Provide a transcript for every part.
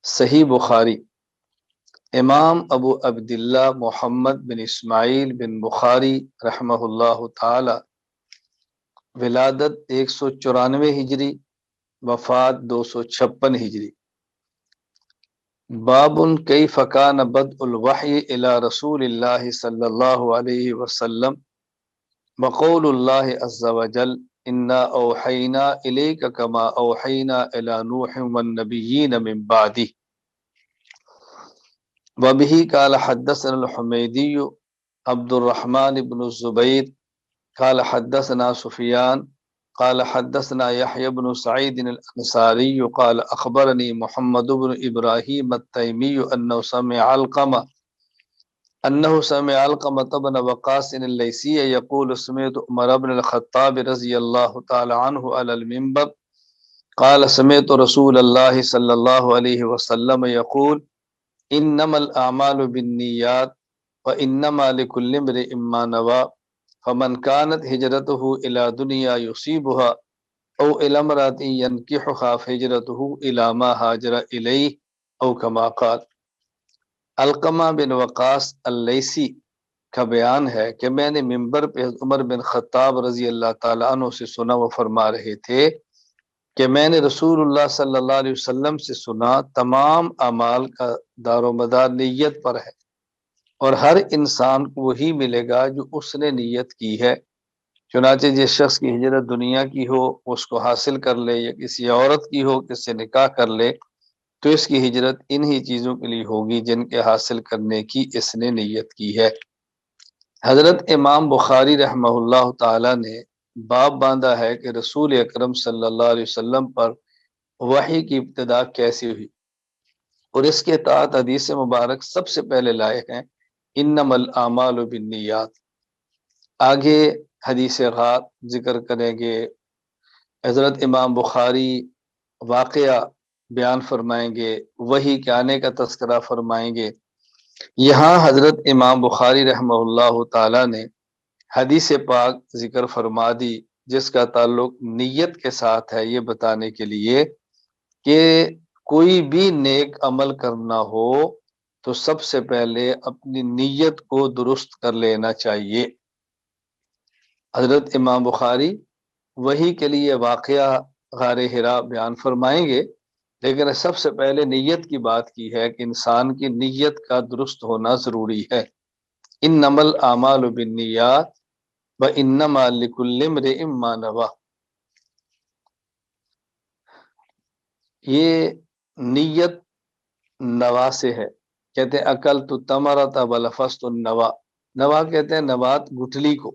صحیح بخاری، امام ابو عبداللہ محمد بن اسماعیل بن بخاری رحمہ اللہ تعالی، ولادت 194 ہجری، وفات 256 ہجری۔ باب کیف کان بدء الوحی الی رسول اللہ صلی اللہ علیہ وسلم وقول اللہ عز وجل انا اوحینا الیک کما اوحینا الی نوح والنبیین من بعدہ۔ وبه قال حدثنا الحمیدی عبد الرحمن بن الزبیر قال حدثنا سفیان قال حدثنا يحيى بن سعيد الأنصاري قال أخبرني محمد بن إبراهيم التيمي أنه سمع علقمة بن وقاص الليثي يقول سمعت عمر بن الخطاب رضي الله تعالى عنه على المنبر قال سمعت رسول الله صلى الله عليه وسلم يقول انما الاعمال بالنیات وانما لكل امرئ ما نوى فمن كانت هجرته الى دنيا يصيبها او الى امرأة ينكحها فهجرته الى ما هاجر اليه او كما قال۔ علقمہ بن وقاص اللیثی کا بیان ہے کہ میں نے منبر پہ عمر بن خطاب رضی اللہ تعالیٰ عنہ سے سنا، وہ فرما رہے تھے کہ میں نے رسول اللہ صلی اللہ علیہ وسلم سے سنا تمام اعمال کا دار و مدار نیت پر ہے، اور ہر انسان کو وہی ملے گا جو اس نے نیت کی ہے۔ چنانچہ جس شخص کی ہجرت دنیا کی ہو اس کو حاصل کر لے، یا کسی عورت کی ہو کس سے نکاح کر لے، تو اس کی ہجرت انہی چیزوں کے لیے ہوگی جن کے حاصل کرنے کی اس نے نیت کی ہے۔ حضرت امام بخاری رحمہ اللہ تعالی نے باب باندھا ہے کہ رسول اکرم صلی اللہ علیہ وسلم پر وحی کی ابتدا کیسی ہوئی، اور اس کے تحت حدیث مبارک سب سے پہلے لائے ہیں انما الاعمال بالنیات۔ آگے حدیث غار ذکر کریں گے، حضرت امام بخاری واقعہ بیان فرمائیں گے، وحی کے آنے کا تذکرہ فرمائیں گے۔ یہاں حضرت امام بخاری رحمہ اللہ تعالی نے حدیث پاک ذکر فرما دی جس کا تعلق نیت کے ساتھ ہے، یہ بتانے کے لیے کہ کوئی بھی نیک عمل کرنا ہو تو سب سے پہلے اپنی نیت کو درست کر لینا چاہیے۔ حضرت امام بخاری وحی کے لیے واقعہ غار حرا بیان فرمائیں گے، لیکن سب سے پہلے نیت کی بات کی ہے کہ انسان کی نیت کا درست ہونا ضروری ہے۔ انما الاعمال بالنیات وانما لکل امرئ ما نوى۔ یہ نیت نوا سے ہے، کہتے ہیں اکلت التمرۃ ولفظت النوا۔ نوا کہتے ہیں نبات گٹھلی کو،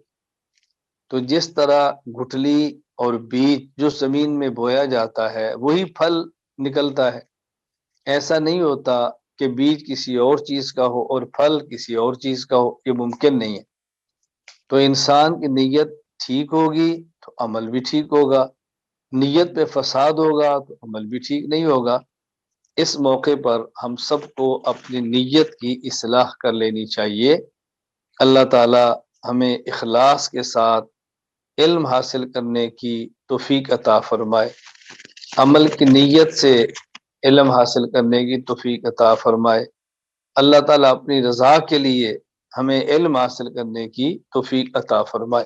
تو جس طرح گٹھلی اور بیج جو زمین میں بویا جاتا ہے وہی پھل نکلتا ہے، ایسا نہیں ہوتا کہ بیج کسی اور چیز کا ہو اور پھل کسی اور چیز کا ہو، یہ ممکن نہیں ہے۔ تو انسان کی نیت ٹھیک ہوگی تو عمل بھی ٹھیک ہوگا، نیت پہ فساد ہوگا تو عمل بھی ٹھیک نہیں ہوگا۔ اس موقع پر ہم سب کو اپنی نیت کی اصلاح کر لینی چاہیے۔ اللہ تعالی ہمیں اخلاص کے ساتھ علم حاصل کرنے کی توفیق عطا فرمائے، عمل کی نیت سے علم حاصل کرنے کی توفیق عطا فرمائے۔ اللہ تعالیٰ اپنی رضا کے لیے ہمیں علم حاصل کرنے کی توفیق عطا فرمائے۔